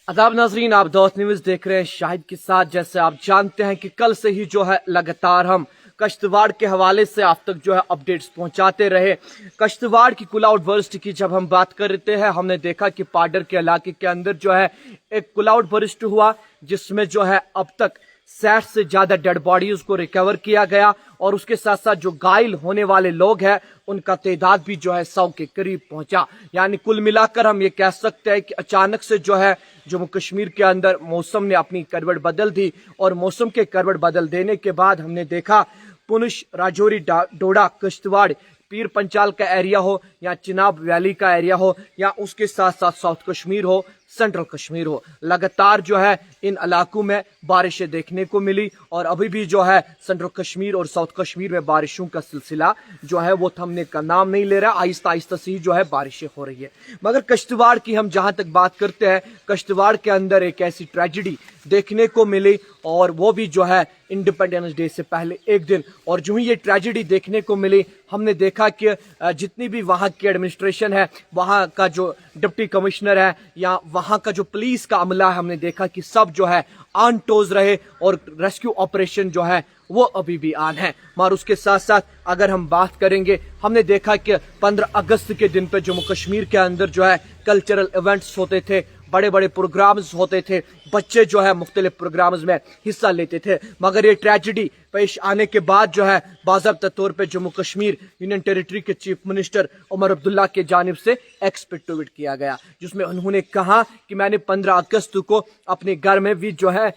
आदाब नाजरीन, आप दावत न्यूज देख रहे हैं शाहिद के साथ। जैसे आप जानते हैं कि कल से ही जो है लगातार हम कश्तवाड़ के हवाले से आप तक जो है अपडेट्स पहुंचाते रहे। कश्तवाड़ की क्लाउड बर्स्ट की जब हम बात करते हैं, हमने देखा कि पाडर के इलाके के अंदर जो है एक क्लाउड बर्स्ट हुआ, जिसमें जो है अब तक 60 से ज्यादा डेड बॉडीज को रिकवर किया गया और उसके साथ साथ जो घायल होने वाले लोग हैं उनका तादाद भी जो है 100 के करीब पहुंचा। यानी कुल मिलाकर हम ये कह सकते हैं कि अचानक से जो है जम्मू कश्मीर के अंदर मौसम ने अपनी करवट बदल दी और मौसम के करवट बदल देने के बाद हमने देखा पुंछ, राजौरी, डोडा, किश्तवाड़, पीर पंचाल का एरिया हो या चिनाब वैली का एरिया हो या उसके साथ साथ साउथ कश्मीर हो, सेंट्रल कश्मीर हो, लगातार जो है इन इलाकों में बारिशें देखने को मिली और अभी भी जो है सेंट्रल कश्मीर और साउथ कश्मीर में बारिशों का सिलसिला जो है वो थमने का नाम नहीं ले रहा। आहिस्ता आहिस्ता से ही जो है बारिशें हो रही है। मगर कश्तवाड़ की हम जहां तक बात करते हैं, कश्तवाड़ के अंदर एक ऐसी ट्रेजिडी देखने को मिली और वो भी जो है इंडिपेंडेंस डे से पहले एक दिन। और जो ही ये ट्रेजिडी देखने को मिली, हमने देखा कि जितनी भी वहां की एडमिनिस्ट्रेशन है, वहां का जो डिप्टी कमिश्नर है या वहां का जो पुलिस का अमला है, हमने देखा कि सब जो है ऑन टोज रहे और रेस्क्यू ऑपरेशन जो है वो अभी भी ऑन है। मगर उसके साथ साथ अगर हम बात करेंगे, हमने देखा कि 15 अगस्त के दिन पे जम्मू कश्मीर के अंदर जो है कल्चरल इवेंट्स होते थे, बड़े बड़े प्रोग्राम्स होते थे, बच्चे जो है मुख्तलिफ प्रोग्राम्स में हिस्सा लेते थे। मगर ये ट्रेजिडी पेश आने के बाद जो है बाज़ाब्ता तौर पे जम्मू कश्मीर यूनियन टेरिटरी के चीफ मिनिस्टर उमर अब्दुल्ला के जानिब से एक्सपेक्ट ट्वीट किया गया, जिसमें उन्होंने कहा कि मैंने 15 अगस्त को अपने घर में भी जो है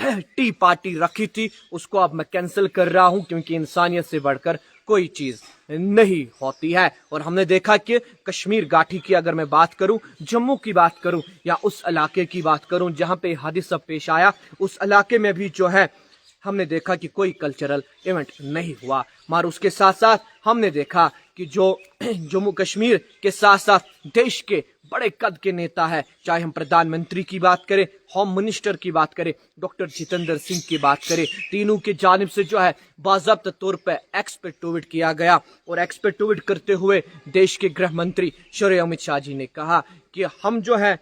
टी पार्टी रखी थी, उसको अब मैं कैंसिल कर रहा हूं क्योंकि इंसानियत से बढ़कर कोई चीज नहीं होती है। और हमने देखा कि कश्मीर घाटी की अगर मैं बात करूं, जम्मू की बात करूं या उस इलाके की बात करूं जहां पे हादसा पेश आया, उस इलाके में भी जो है हमने देखा कि कोई कल्चरल इवेंट नहीं हुआ। मगर उसके साथ साथ हमने देखा कि जो जम्मू कश्मीर के साथ साथ देश के बड़े कद के नेता है, चाहे हम प्रधानमंत्री की बात करें, होम मिनिस्टर की बात करें, डॉक्टर जितेंद्र सिंह की बात करें, तीनों की जानिब से जो है बाज़ाब्ता तौर पर एक्सपेक्ट ट्वीट किया गया। और एक्सपेक्ट ट्वीट करते हुए देश के गृह मंत्री श्री अमित शाह जी ने कहा कि हम जो है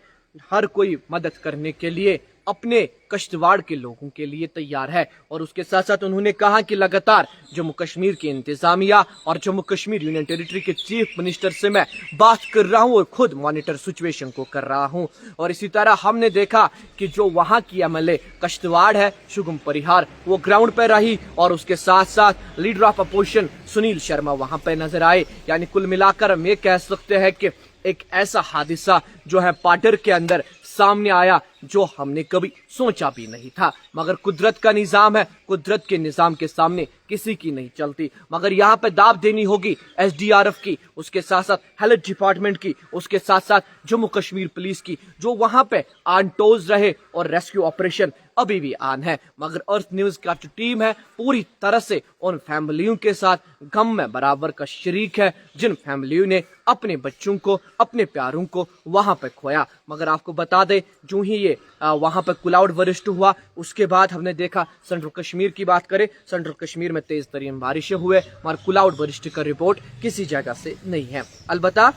हर कोई मदद करने के लिए अपने कश्तवाड़ के लोगों के लिए तैयार है। और उसके साथ साथ उन्होंने कहा कि लगातार जम्मू कश्मीर की इंतजामिया और जम्मू कश्मीर यूनियन टेरिटरी के चीफ मिनिस्टर से मैं बात कर रहा हूं और खुद मॉनिटर सिचुएशन को कर रहा हूं। और इसी तरह हमने देखा कि जो वहां की एमएलए कश्तवाड़ है शुगम परिहार, वो ग्राउंड पर रही और उसके साथ साथ leader of opposition Sunil Sharma वहां पर नजर आए। यानी कुल मिलाकर हम ये कह सकते हैं कि एक ऐसा हादसा जो है पाडर के अंदर सामने आया जो हमने कभी सोचा भी नहीं था। मगर कुदरत का निजाम है, कुदरत के निजाम के सामने किसी की नहीं चलती। मगर यहाँ पे दाब देनी होगी एसडीआरएफ की, उसके साथ साथ हेल्थ डिपार्टमेंट की, उसके साथ साथ जम्मू कश्मीर पुलिस की, जो वहां पे ऑन टोज रहे और रेस्क्यू ऑपरेशन अभी भी ऑन है। मगर अर्थ न्यूज का जो टीम है पूरी तरह से उन फैमिलियों के साथ गम में बराबर का शरीक है जिन फैमिलियों ने अपने बच्चों को, अपने प्यारों को वहां पे खोया। मगर आपको बता दें, जो ही ये वहां पर क्लाउड बर्स्ट हुआ, उसके बाद हमने देखा सेंट्रल कश्मीर की बात करें, सेंट्रल कश्मीर में तेज तरीन बारिशें हुए मगर क्लाउड बर्स्ट का रिपोर्ट किसी जगह से नहीं है। अलबत्ता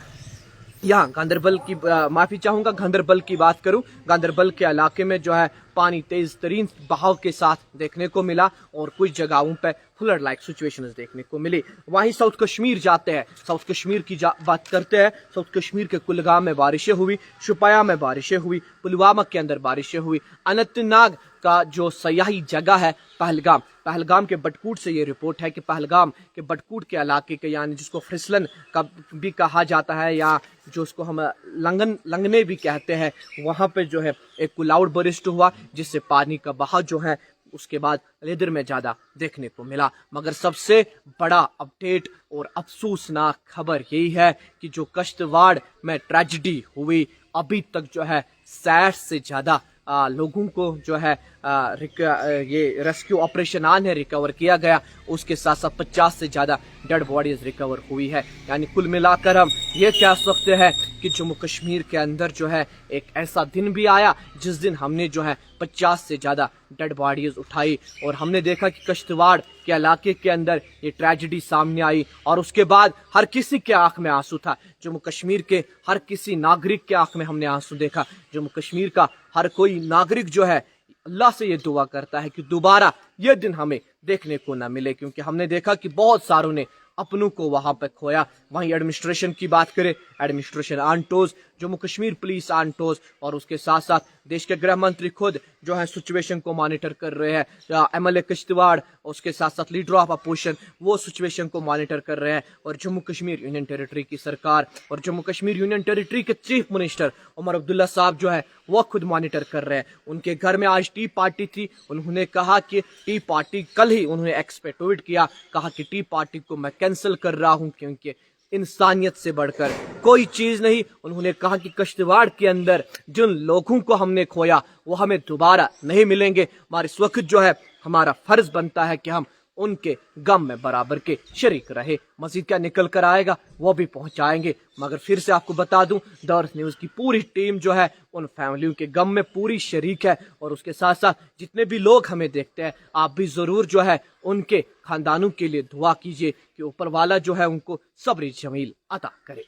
यहाँ गांदरबल की माफी चाहूंगा, गांदरबल की बात करूं, गांदरबल के इलाके में जो है पानी तेज तरीन बहाव के साथ देखने को मिला और कुछ जगहों पे फ्लड लाइक सिचुएशंस देखने को मिली। वहीं साउथ कश्मीर जाते हैं, साउथ कश्मीर की बात करते हैं। साउथ कश्मीर के कुलगाम में बारिशें हुई, शुपाया में बारिशें हुई, पुलवामा के अंदर बारिशें हुई, अनंतनाग का जो सयाही जगह है पहलगाम, पहलगाम के बटकूट से ये रिपोर्ट है कि पहलगाम के बटकूट के इलाके के, यानी जिसको फिसलन का भी कहा जाता है या जो उसको हम लंगने भी कहते हैं, वहां पे जो है एक क्लाउड बर्स्ट हुआ जिससे पानी का बहाव जो है उसके बाद लेदर में ज्यादा देखने को मिला। मगर सबसे बड़ा अपडेट और अफसोसनाक खबर यही है कि जो कश्तवाड़ में ट्रेजिडी हुई, अभी तक जो है 60 से ज्यादा लोगों को जो है ये रेस्क्यू ऑपरेशन ऑन है, रिकवर किया गया। उसके साथ साथ 50 से ज्यादा डेड बॉडीज रिकवर हुई है। यानी कुल मिलाकर हम ये कह सकते हैं कि जम्मू कश्मीर के अंदर जो है एक ऐसा दिन भी आया जिस दिन हमने जो है 50 से ज्यादा डेड बॉडीज उठाई, और हमने देखा कि कश्तवाड़ के इलाके के अंदर ये ट्रेजेडी सामने आई, और उसके बाद हर किसी के आंख में आंसू था। जम्मू कश्मीर के हर किसी नागरिक के आंख में हमने आंसू देखा। जम्मू कश्मीर का हर कोई नागरिक जो है अल्लाह से ये दुआ करता है कि दोबारा ये दिन हमें देखने को ना मिले, क्योंकि हमने देखा कि बहुत सारों ने अपनों को वहां पे खोया। वहीं एडमिनिस्ट्रेशन की बात करें, administration on toes, Jammu Kashmir police on toes, और उसके साथ साथ देश के गृह मंत्री खुद जो है सिचुएशन को मॉनिटर कर रहे हैं। एमएलए कश्तवाड़, उसके साथ साथ लीडर ऑफ अपोजिशन, वो सिचुएशन को मॉनिटर कर रहे हैं। और जम्मू कश्मीर यूनियन टेरिटरी की सरकार और जम्मू कश्मीर यूनियन टेरिटरी के चीफ मिनिस्टर उमर अब्दुल्ला साहब जो है वो खुद मॉनिटर कर रहे हैं। उनके घर में आज टी पार्टी थी। उन्होंने कहा कि टी पार्टी, कल ही उन्होंने एक्स पे ट्वीट किया, कहा कि टी पार्टी को मैं कैंसिल कर रहा हूं क्योंकि इंसानियत से बढ़कर कोई चीज नहीं। उन्होंने कहा कि कश्तवाड़ के अंदर जिन लोगों को हमने खोया वो हमें दोबारा नहीं मिलेंगे। हमारे इस वक्त जो है हमारा फर्ज बनता है कि हम उनके गम में बराबर के शरीक रहे। मजीद क्या निकल कर आएगा वो भी पहुंचाएंगे, मगर फिर से आपको बता दूं, दौर न्यूज की पूरी टीम जो है उन फैमिलियों के गम में पूरी शरीक है। और उसके साथ साथ जितने भी लोग हमें देखते हैं, आप भी जरूर जो है उनके खानदानों के लिए दुआ कीजिए कि ऊपर वाला जो है उनको सब्र जमील अता करे।